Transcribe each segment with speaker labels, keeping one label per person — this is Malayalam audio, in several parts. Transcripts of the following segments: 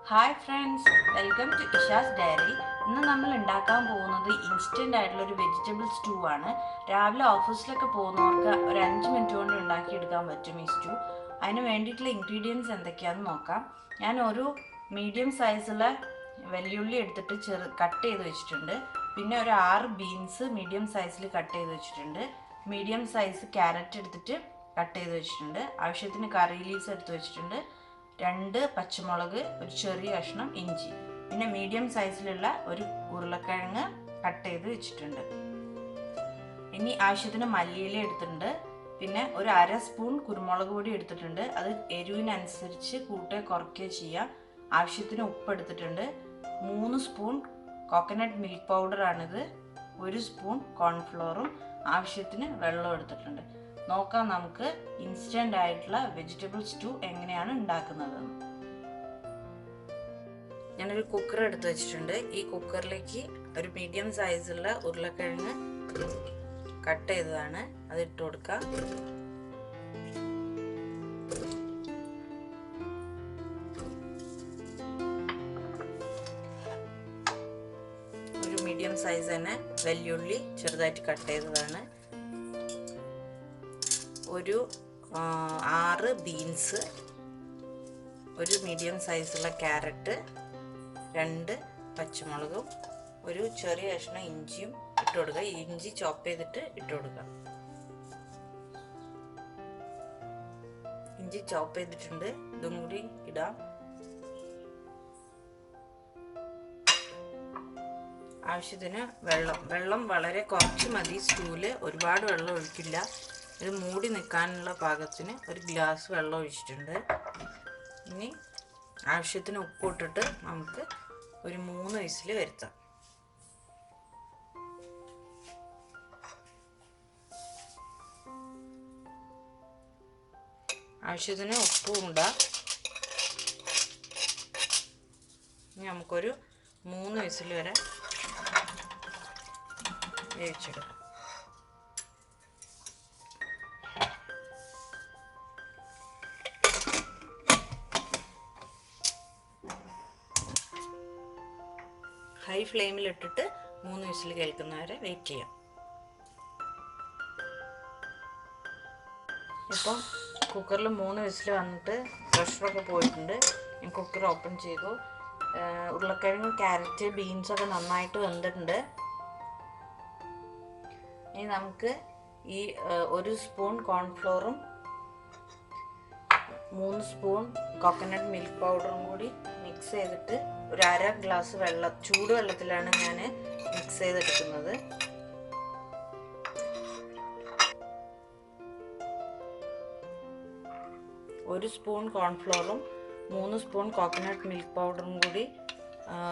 Speaker 1: Hi friends, welcome to Isha's diary. ഇന്ന് നമ്മൾ ഉണ്ടാക്കാൻ പോകുന്നത് ഇൻസ്റ്റൻ്റ് ആയിട്ടുള്ള ഒരു വെജിറ്റബിൾ സ്റ്റൂ ആണ്. രാവിലെ ഓഫീസിലൊക്കെ പോകുന്നവർക്ക് ഒരു 5 മിനിറ്റ് കൊണ്ട് ഉണ്ടാക്കിയെടുക്കാൻ പറ്റും ഈ സ്റ്റൂ. അതിന് വേണ്ടിയിട്ടുള്ള ഇൻഗ്രീഡിയൻസ് എന്തൊക്കെയാണെന്ന് നോക്കാം. ഞാൻ ഒരു മീഡിയം സൈസുള്ള വെല്ലുള്ളി എടുത്തിട്ട് കട്ട് ചെയ്ത് വെച്ചിട്ടുണ്ട്. പിന്നെ ഒരു 6 ബീൻസ് മീഡിയം സൈസിൽ കട്ട് ചെയ്ത് വെച്ചിട്ടുണ്ട്. മീഡിയം സൈസ് ക്യാരറ്റ് എടുത്തിട്ട് കട്ട് ചെയ്ത് വെച്ചിട്ടുണ്ട്. ആവശ്യത്തിന് കറി ലീവ്സ് എടുത്ത് വെച്ചിട്ടുണ്ട്. 2 പച്ചമുളക്, ഒരു ചെറിയ കഷ്ണം ഇഞ്ചി, പിന്നെ മീഡിയം സൈസിലുള്ള ഒരു ഉരുളക്കിഴങ്ങ് കട്ട് ചെയ്ത് വെച്ചിട്ടുണ്ട്. ഇനി ആവശ്യത്തിന് മല്ലിയില എടുത്തിട്ടുണ്ട്. പിന്നെ ഒരു 1/2 സ്പൂൺ കുരുമുളക് പൊടി എടുത്തിട്ടുണ്ട്. അത് എരിവിനനുസരിച്ച് കൂട്ടുകയോ കുറയ്ക്കുകയോ ചെയ്യാം. ആവശ്യത്തിന് ഉപ്പ് എടുത്തിട്ടുണ്ട്. 3 സ്പൂൺ കോക്കനട്ട് മിൽക്ക് പൗഡറാണിത്. 1 സ്പൂൺ കോൺഫ്ലോറും ആവശ്യത്തിന് വെള്ളം എടുത്തിട്ടുണ്ട്. നോക്കാം നമുക്ക് ഇൻസ്റ്റൻ്റ് ആയിട്ടുള്ള വെജിറ്റബിൾ സ്റ്റൂ എങ്ങനെയാണ് ഉണ്ടാക്കുന്നതെന്ന്. ഞാനൊരു കുക്കർ എടുത്ത് വെച്ചിട്ടുണ്ട്. ഈ കുക്കറിലേക്ക് ഒരു മീഡിയം സൈസുള്ള ഉരുളക്കിഴങ്ങ് കട്ട് ചെയ്തതാണ്, അത് ഇട്ട് കൊടുക്കാം. ഒരു മീഡിയം സൈസ് തന്നെ വെല്ലുള്ളി ചെറുതായിട്ട് കട്ട് ചെയ്തതാണ്. ഒരു 6 ബീൻസ്, ഒരു മീഡിയം സൈസുള്ള ക്യാരറ്റ്, 2 പച്ചമുളകും, ഒരു ചെറിയ കഷ്ണം ഇഞ്ചിയും ഇട്ട് കൊടുക്കുക. ഇഞ്ചി ചോപ്പ് ചെയ്തിട്ട് ഇട്ട് കൊടുക്കുക. ഇഞ്ചി ചോപ്പ് ചെയ്തിട്ടുണ്ട്, ഇതും കൂടി ഇടാം. ആവശ്യത്തിന് വെള്ളം വളരെ കുറച്ച് മതി. സ്റ്റൂവിൽ ഒരുപാട് വെള്ളം ഒഴിക്കില്ല. ഇത് മൂടി നിൽക്കാനുള്ള പാകത്തിന് ഒരു ഗ്ലാസ് വെള്ളം ഒഴിച്ചിട്ടുണ്ട്. ഇനി ആവശ്യത്തിന് ഉപ്പ് ഇട്ടിട്ട് നമുക്ക് ഒരു 3 വിസിൽ വരുത്താം. ആവശ്യത്തിന് ഉപ്പും ഉണ്ടാകും. ഇനി നമുക്കൊരു 3 വിസിൽ വരെ വേവിച്ചെടുക്കാം. ഹൈ ഫ്ലെയിമിലിട്ടിട്ട് 3 വിസിൽ കേൾക്കുന്നവരെ വെയിറ്റ് ചെയ്യാം. ഇപ്പം കുക്കറിൽ 3 വിസിൽ വന്നിട്ട് പ്രഷറൊക്കെ പോയിട്ടുണ്ട്. ഞാൻ കുക്കർ ഓപ്പൺ ചെയ്തു. ഉരുളക്കിഴങ്ങ്, ക്യാരറ്റ്, ബീൻസൊക്കെ നന്നായിട്ട് വെന്തിട്ടുണ്ട്. ഇനി നമുക്ക് ഈ 1 സ്പൂൺ കോൺഫ്ലോറും 3 സ്പൂൺ കോക്കനട്ട് മിൽക്ക് പൗഡറും കൂടി മിക്സ് ചെയ്തിട്ട് ഒരു 1/2 ഗ്ലാസ് വെള്ളം, ചൂടുവെള്ളത്തിലാണ് ഞാൻ മിക്സ് ചെയ്തെടുക്കുന്നത്. ഒരു സ്പൂൺ കോൺഫ്ലോറും 3 സ്പൂൺ കോക്കനട്ട് മിൽക്ക് പൗഡറും കൂടി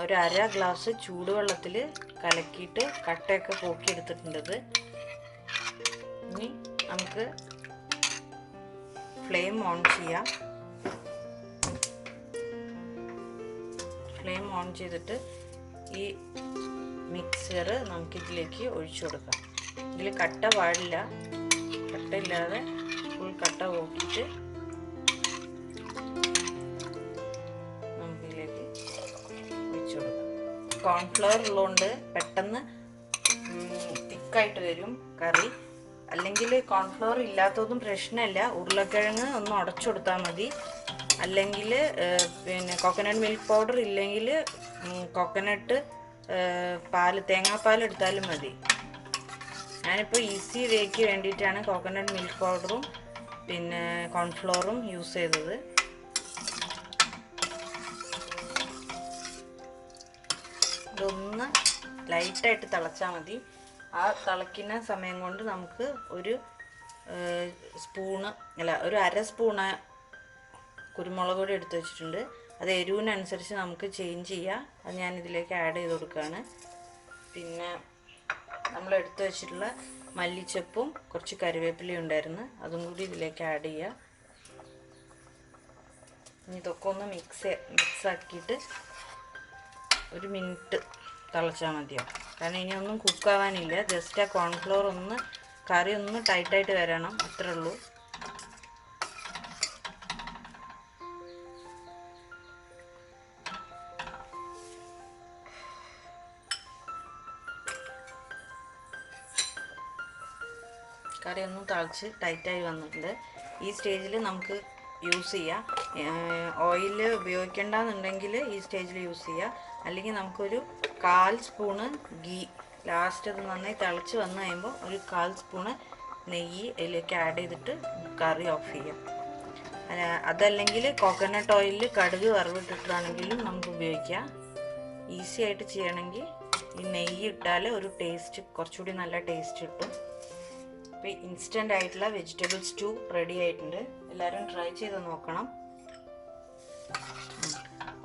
Speaker 1: ഒരു 1/2 ഗ്ലാസ് ചൂടുവെള്ളത്തിൽ കലക്കിയിട്ട് കട്ടയൊക്കെ പോക്കിയെടുത്തിട്ടുണ്ട്. ഇനി നമുക്ക് ഫ്ലെയിം ഓൺ ചെയ്യാം. ഫ്ലെയിം ഓൺ ചെയ്തിട്ട് ഈ മിക്സർ നമുക്കിതിലേക്ക് ഒഴിച്ചു കൊടുക്കാം. ഇതിൽ കട്ട പാടില്ല. കട്ടയില്ലാതെ ഫുൾ കട്ട പോക്കിയിട്ട് നമുക്കിതിലേക്ക് ഒഴിച്ചു കൊടുക്കാം. കോൺഫ്ലവർ ഉള്ളതുകൊണ്ട് പെട്ടെന്ന് തിക്കായിട്ട് വരും കറി. അല്ലെങ്കിൽ കോൺഫ്ലവർ ഇല്ലാത്തതും പ്രശ്നമില്ല. ഉരുളക്കിഴങ്ങ് ഒന്ന് ഉടച്ചു കൊടുത്താൽ മതി. അല്ലെങ്കിൽ പിന്നെ കോക്കനട്ട് മിൽക്ക് പൗഡർ ഇല്ലെങ്കിൽ കോക്കനട്ട് തേങ്ങാപ്പാൽ എടുത്താലും മതി. ഞാനിപ്പോൾ ഈസി വേക്ക് വേണ്ടിയിട്ടാണ് കോക്കനട്ട് മിൽക്ക് പൗഡറും പിന്നെ കോൺഫ്ലോറും യൂസ് ചെയ്തത്. ഇതൊന്ന് ലൈറ്റായിട്ട് തിളച്ചാൽ മതി. ആ തിളയ്ക്കുന്ന സമയം കൊണ്ട് നമുക്ക് ഒരു 1/2 സ്പൂണ് കുരുമുളക് പൊടി എടുത്ത് വെച്ചിട്ടുണ്ട്. അത് എരിവിനനുസരിച്ച് നമുക്ക് ചേഞ്ച് ചെയ്യാം. അത് ഞാൻ ഇതിലേക്ക് ആഡ് ചെയ്ത് കൊടുക്കുകയാണ്. പിന്നെ നമ്മൾ എടുത്ത് വെച്ചിട്ടുള്ള മല്ലിച്ചപ്പും കുറച്ച് കറിവേപ്പിലയും ഉണ്ടായിരുന്നു, അതും കൂടി ഇതിലേക്ക് ആഡ് ചെയ്യുക. ഇനി ഇതൊക്കെ ഒന്ന് മിക്സ് ആക്കിയിട്ട് ഒരു മിനിറ്റ് തിളച്ചാൽ മതിയാവും. കാരണം ഇനി ഒന്നും കുക്കാവാനില്ല. ജസ്റ്റ് ആ കോൺഫ്ലോർ കറി ഒന്ന് ടൈറ്റായിട്ട് വരണം, അത്രേ ഉള്ളൂ. കറി ഒന്ന് തിളച്ച് ടൈറ്റായി വന്നിട്ടുണ്ട്. ഈ സ്റ്റേജിൽ നമുക്ക് യൂസ് ചെയ്യാം. ഓയിൽ ഉപയോഗിക്കേണ്ടെന്നുണ്ടെങ്കിൽ ഈ സ്റ്റേജിൽ യൂസ് ചെയ്യാം. അല്ലെങ്കിൽ നമുക്കൊരു 1/4 സ്പൂണ് ഗീ ലാസ്റ്റ് അത് നന്നായി തിളച്ച് വന്നു കഴിയുമ്പോൾ ഒരു 1/4 സ്പൂണ് നെയ്യ് അതിലേക്ക് ആഡ് ചെയ്തിട്ട് കറി ഓഫ് ചെയ്യാം. അതല്ലെങ്കിൽ കോക്കനട്ട് ഓയിലിൽ കടുക് വറവിട്ടിട്ടാണെങ്കിലും നമുക്ക് ഉപയോഗിക്കാം. ഈസി ആയിട്ട് ചെയ്യണമെങ്കിൽ ഈ നെയ്യ് ഇട്ടാൽ ഒരു ടേസ്റ്റ് കുറച്ചുകൂടി നല്ല ടേസ്റ്റ് കിട്ടും. അപ്പോൾ ഇൻസ്റ്റൻ്റ് ആയിട്ടുള്ള വെജിറ്റബിൾ സ്റ്റൂ റെഡി ആയിട്ടുണ്ട്. എല്ലാവരും ട്രൈ ചെയ്ത് നോക്കണം.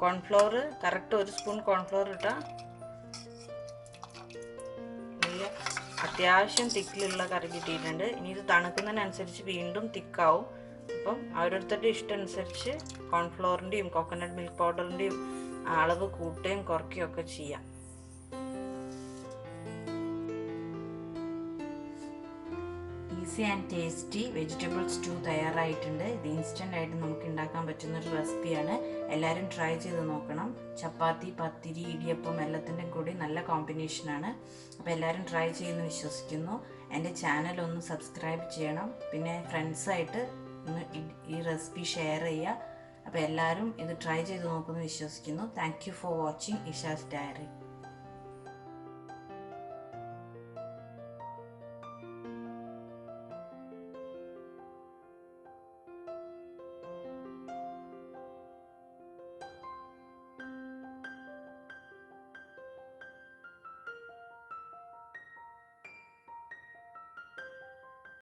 Speaker 1: കോൺഫ്ലോർ കറക്റ്റ് 1 സ്പൂൺ കോൺഫ്ലോർ ഇട്ടാൽ വലിയ അത്യാവശ്യം തിക്കിലുള്ള കറി കിട്ടിയിട്ടുണ്ട്. ഇനി ഇത് തണുക്കുന്നതിനനുസരിച്ച് വീണ്ടും തിക്കാവും. അപ്പം ഓരോരുത്തരുടെ ഇഷ്ടം അനുസരിച്ച് കോൺഫ്ലോറിൻ്റെയും കോക്കനട്ട് മിൽക്ക് പൗഡറിൻ്റെയും അളവ് കൂട്ടുകയും കുറയ്ക്കുകയും ഒക്കെ ചെയ്യാം. Easy and tasty vegetable stew തയ്യാറായിട്ടുണ്ട്. ഇത് ഇൻസ്റ്റൻ്റ് ആയിട്ട് നമുക്ക് ഉണ്ടാക്കാൻ പറ്റുന്നൊരു റെസിപ്പിയാണ്. എല്ലാവരും ട്രൈ ചെയ്ത് നോക്കണം. ചപ്പാത്തി, പത്തിരി, ഇടിയപ്പം എല്ലാത്തിൻ്റെയും കൂടി നല്ല കോമ്പിനേഷനാണ്. അപ്പോൾ എല്ലാവരും ട്രൈ ചെയ്യുമെന്ന് വിശ്വസിക്കുന്നു. എൻ്റെ ചാനൽ ഒന്ന് സബ്സ്ക്രൈബ് ചെയ്യണം. പിന്നെ ഫ്രണ്ട്സായിട്ട് ഒന്ന് ഈ റെസിപ്പി ഷെയർ ചെയ്യുക. അപ്പോൾ എല്ലാവരും ഇത് ട്രൈ ചെയ്ത് നോക്കുമെന്ന് വിശ്വസിക്കുന്നു. Thank you for watching Isha's diary.